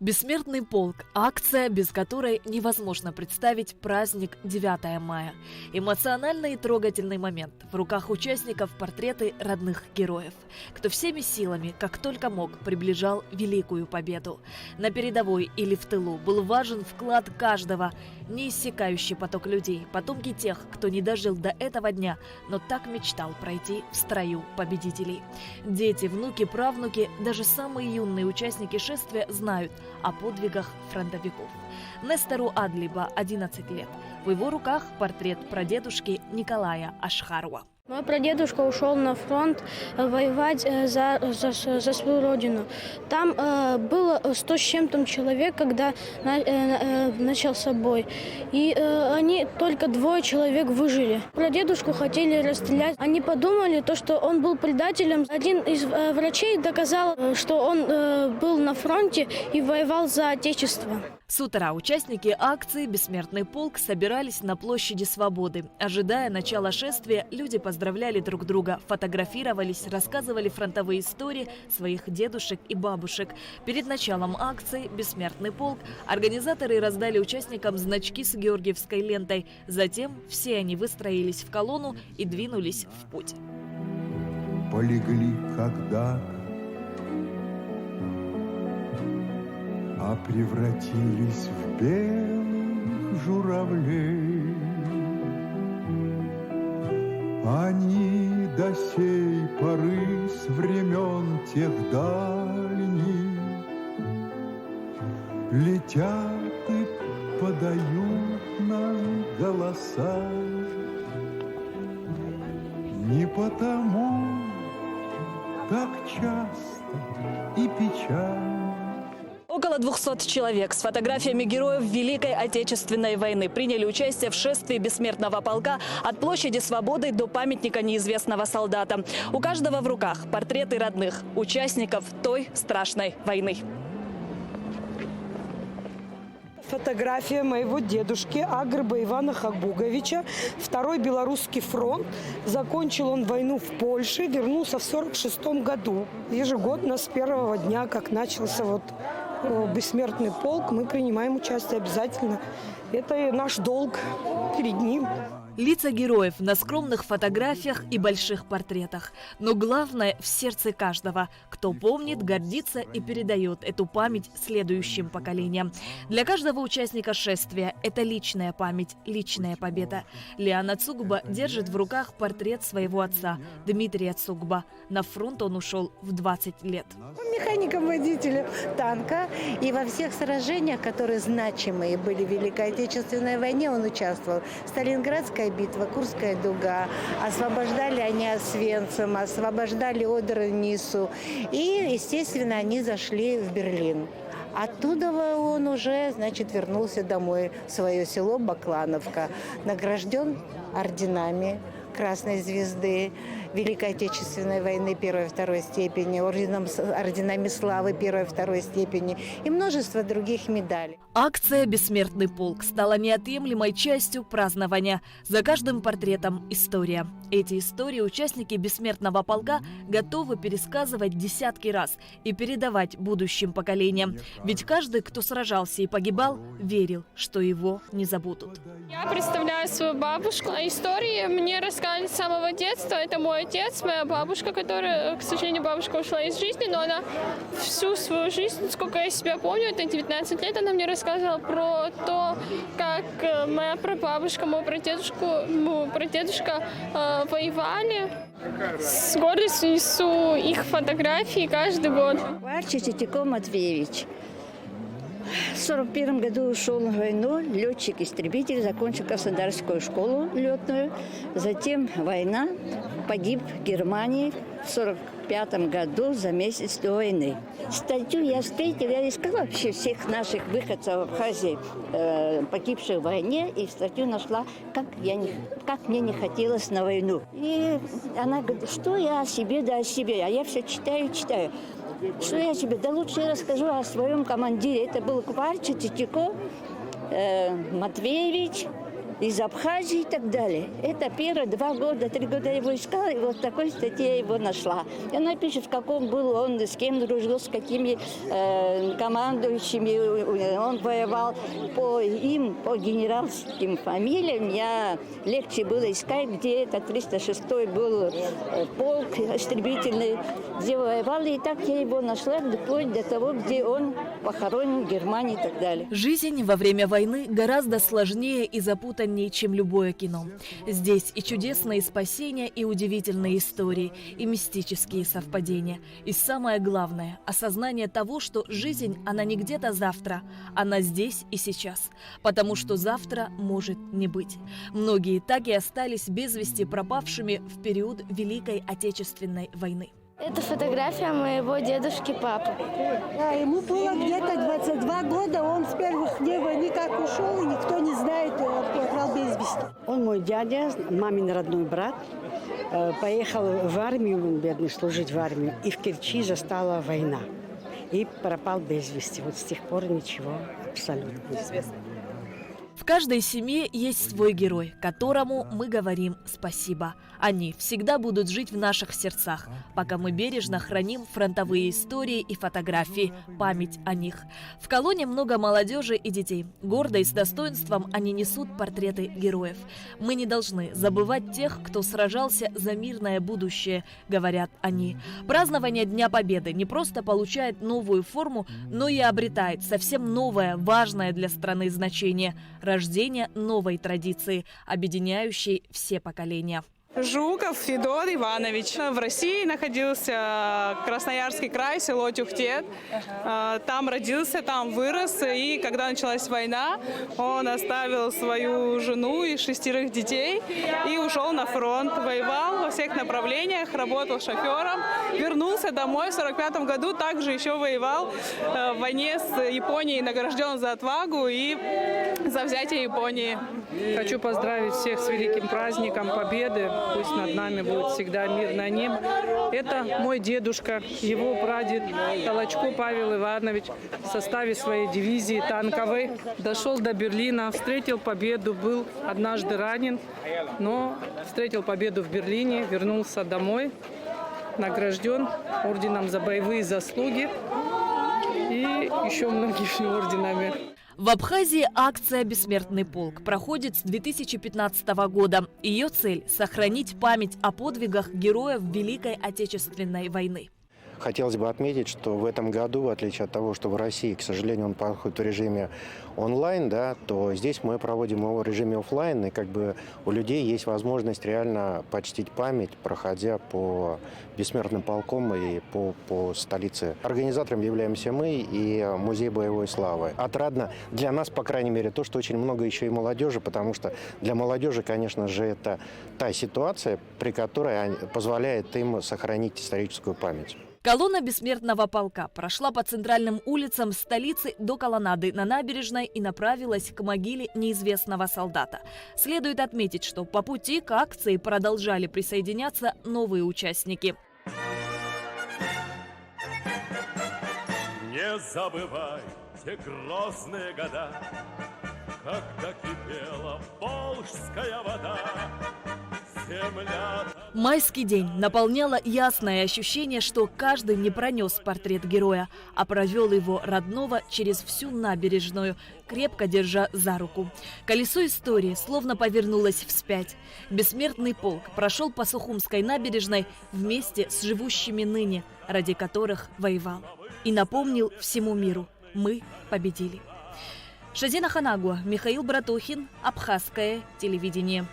Бессмертный полк – акция, без которой невозможно представить праздник 9 мая. Эмоциональный и трогательный момент. В руках участников портреты родных героев, кто всеми силами, как только мог, приближал великую победу. На передовой или в тылу был важен вклад каждого, неиссякающий поток людей, потомки тех, кто не дожил до этого дня, но так мечтал пройти в строю победителей. Дети, внуки, правнуки, даже самые юные участники шествия знают о подвигах фронтовиков. Нестору Адлиба 11 лет. В его руках портрет прадедушки Николая Ашхарова. Мой прадедушка ушел на фронт воевать за свою родину. Там было 100 с чем-то человек, когда начался бой. И они только 2 человек выжили. Прадедушку хотели расстрелять. Они подумали, что он был предателем. Один из врачей доказал, что он был на фронте и воевал за Отечество. С утра участники акции «Бессмертный полк» собирались на площади Свободы. Ожидая начала шествия, люди поздравляли друг друга, фотографировались, рассказывали фронтовые истории своих дедушек и бабушек. Перед началом акции «Бессмертный полк» организаторы раздали участникам значки с георгиевской лентой. Затем все они выстроились в колонну и двинулись в путь. Полегли когда-то, а превратились в белых журавлей. Они до сей поры с времен тех дальних летят и подают нам голоса. Не потому так часто и печально. Около 200 человек с фотографиями героев Великой Отечественной войны приняли участие в шествии Бессмертного полка от площади Свободы до памятника неизвестного солдата. У каждого в руках портреты родных, участников той страшной войны. Фотография моего дедушки Агрба Ивана Хабуговича. Второй Белорусский фронт. Закончил он войну в Польше, вернулся в 1946 году. Ежегодно с первого дня, как начался Бессмертный полк, мы принимаем участие обязательно. Это наш долг перед ним. Лица героев на скромных фотографиях и больших портретах. Но главное в сердце каждого, кто помнит, гордится и передает эту память следующим поколениям. Для каждого участника шествия это личная память, личная победа. Лиана Цугба держит в руках портрет своего отца, Дмитрия Цугба. На фронт он ушел в 20 лет. Механиком-водителем танка. И во всех сражениях, которые значимые были в Великой Отечественной войне, он участвовал. Сталинградская битва, Курская дуга, освобождали они Освенцим, освобождали Одер-Нису. И, естественно, они зашли в Берлин. Оттуда он уже, вернулся домой, в свое село Баклановка. Награжден орденами Красной Звезды, Великой Отечественной войны 1-2 степени, орденами славы 1-2 степени и множество других медалей. Акция «Бессмертный полк» стала неотъемлемой частью празднования. За каждым портретом история. Эти истории участники «Бессмертного полка» готовы пересказывать десятки раз и передавать будущим поколениям. Ведь каждый, кто сражался и погибал, верил, что его не забудут. Я представляю свою бабушку. Истории мне рассказали с самого детства. Это мой отец, моя бабушка, которая, к сожалению, бабушка ушла из жизни, но она всю свою жизнь, сколько я себя помню, это 19 лет, она мне рассказывала про то, как моя прабабушка, мой прадедушка воевали. С гордостью несу их фотографии каждый год. Титико Матвеевич. В 1941 году ушел на войну, летчик-истребитель, закончил Краснодарскую школу летную. Затем война, погиб в Германии в 1945 году за месяц до войны. Статью я встретила, я искала вообще всех наших выходцев в Абхазии, погибших в войне, и статью нашла, как мне не хотелось на войну. И она говорит, что я о себе, да о себе, а я все читаю. Что я тебе? Да лучше я расскажу о своем командире. Это был Кварча Титико Матвеевич, из Абхазии и так далее. Это первые 2 года, 3 года я его искала, и вот в такой статье я его нашла. И она пишет, в каком был он, с кем дружил, с какими командующими он воевал. По генеральским фамилиям я легче было искать, где это 306-й был полк истребительный, где воевали. И так я его нашла вплоть до того, где он похоронен в Германии и так далее. Жизнь во время войны гораздо сложнее и запутаннее, чем любое кино. Здесь и чудесные спасения, и удивительные истории, и мистические совпадения. И самое главное – осознание того, что жизнь, она не где-то завтра, она здесь и сейчас. Потому что завтра может не быть. Многие так и остались без вести пропавшими в период Великой Отечественной войны. Это фотография моего дедушки папы. Да, ему было где-то 22 года, он с первых дней войны как ушел, и никто не знает, пропал без вести. Он мой дядя, мамин родной брат, поехал в армию, бедный, служить в армию, и в Керчи застала война. И пропал без вести. Вот с тех пор ничего абсолютно неизвестно. В каждой семье есть свой герой, которому мы говорим спасибо. Они всегда будут жить в наших сердцах, пока мы бережно храним фронтовые истории и фотографии, память о них. В колонне много молодежи и детей. Гордо и с достоинством они несут портреты героев. Мы не должны забывать тех, кто сражался за мирное будущее, говорят они. Празднование Дня Победы не просто получает новую форму, но и обретает совсем новое, важное для страны значение – рождение новой традиции, объединяющей все поколения. Жуков Федор Иванович. В России находился Красноярский край, село Тюхтет. Там родился, там вырос. И когда началась война, он оставил свою жену и 6 детей и ушел на фронт. Воевал во всех направлениях, работал шофером. Вернулся домой в 1945 году, также еще воевал в войне с Японией, награжден за отвагу и за взятие Японии. Хочу поздравить всех с великим праздником Победы. Пусть над нами будет всегда мирное небо. Это мой дедушка, его прадед Толочко Павел Иванович в составе своей дивизии танковой дошел до Берлина, встретил победу, был однажды ранен, но встретил победу в Берлине, вернулся домой, награжден орденом за боевые заслуги и еще многими орденами. В Абхазии акция «Бессмертный полк» проходит с 2015 года. Ее цель – сохранить память о подвигах героев Великой Отечественной войны. Хотелось бы отметить, что в этом году, в отличие от того, что в России, к сожалению, он проходит в режиме онлайн, да, то здесь мы проводим его в режиме офлайн, и как бы у людей есть возможность реально почтить память, проходя по бессмертным полкам и по столице. Организатором являемся мы и Музей боевой славы. Отрадно для нас, по крайней мере, то, что очень много еще и молодежи, потому что для молодежи, конечно же, это та ситуация, при которой позволяет им сохранить историческую память. Колонна бессмертного полка прошла по центральным улицам столицы до колоннады на набережной и направилась к могиле неизвестного солдата. Следует отметить, что по пути к акции продолжали присоединяться новые участники. Не забывай те грозные года, когда кипела волжская вода. Майский день наполняло ясное ощущение, что каждый не пронес портрет героя, а провел его родного через всю набережную, крепко держа за руку. Колесо истории словно повернулось вспять. Бессмертный полк прошел по Сухумской набережной вместе с живущими ныне, ради которых воевал. И напомнил всему миру: мы победили. Шазина Ханагуа, Михаил Братухин, Абхазское телевидение.